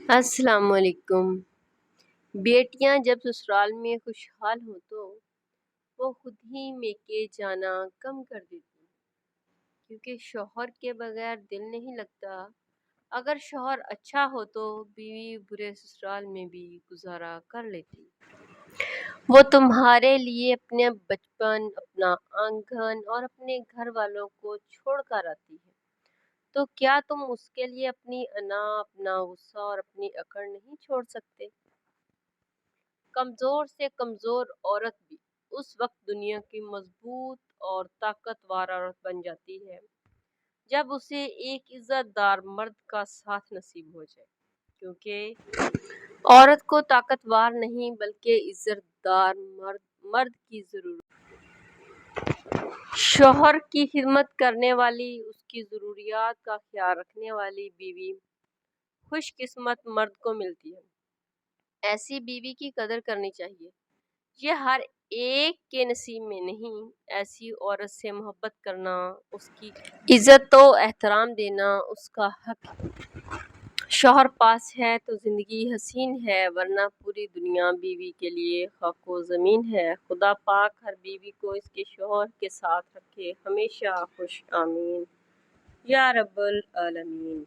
السلام علیکم۔ بیٹیاں جب سسرال میں خوشحال ہوں تو وہ خود ہی میکے جانا کم کر دیتی ہیں، کیونکہ شوہر کے بغیر دل نہیں لگتا۔ اگر شوہر اچھا ہو تو بیوی برے سسرال میں بھی گزارا کر لیتی۔ وہ تمہارے لیے اپنے بچپن، اپنا آنگن اور اپنے گھر والوں کو چھوڑ کر آتی ہے، تو کیا تم اس کے لیے اپنی انا، اپنا غصہ اور اپنی اکڑ نہیں چھوڑ سکتے؟ کمزور سے کمزور عورت بھی اس وقت دنیا کی مضبوط اور طاقتور عورت بن جاتی ہے جب اسے ایک عزت دار مرد کا ساتھ نصیب ہو جائے، کیونکہ عورت کو طاقتور نہیں بلکہ عزت دار مرد کی ضرورت ہے۔ شوہر کی خدمت کرنے والی، اس کی ضروریات کا خیال رکھنے والی بیوی خوش قسمت مرد کو ملتی ہے۔ ایسی بیوی کی قدر کرنی چاہیے، یہ ہر ایک کے نصیب میں نہیں۔ ایسی عورت سے محبت کرنا، اس کی عزت و احترام دینا اس کا حق ہے۔ شوہر پاس ہے تو زندگی حسین ہے، ورنہ پوری دنیا بیوی کے لیے خاک و زمین ہے۔ خدا پاک ہر بیوی کو اس کے شوہر کے ساتھ رکھے ہمیشہ خوش، آمین یا رب العالمین۔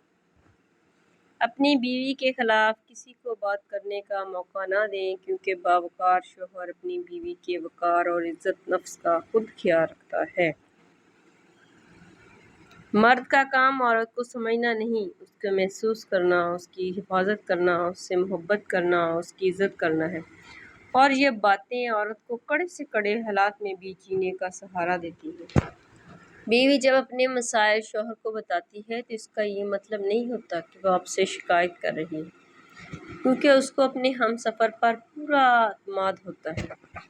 اپنی بیوی کے خلاف کسی کو بات کرنے کا موقع نہ دیں، کیونکہ باوقار شوہر اپنی بیوی کے وقار اور عزت نفس کا خود خیال رکھتا ہے۔ مرد کا کام عورت کو سمجھنا نہیں، اس کو محسوس کرنا، اس کی حفاظت کرنا، اس سے محبت کرنا، اس کی عزت کرنا ہے، اور یہ باتیں عورت کو کڑے سے کڑے حالات میں بھی جینے کا سہارا دیتی ہیں۔ بیوی جب اپنے مسائل شوہر کو بتاتی ہے تو اس کا یہ مطلب نہیں ہوتا کہ وہ آپ سے شکایت کر رہی ہے، کیونکہ اس کو اپنے ہم سفر پر پورا اعتماد ہوتا ہے۔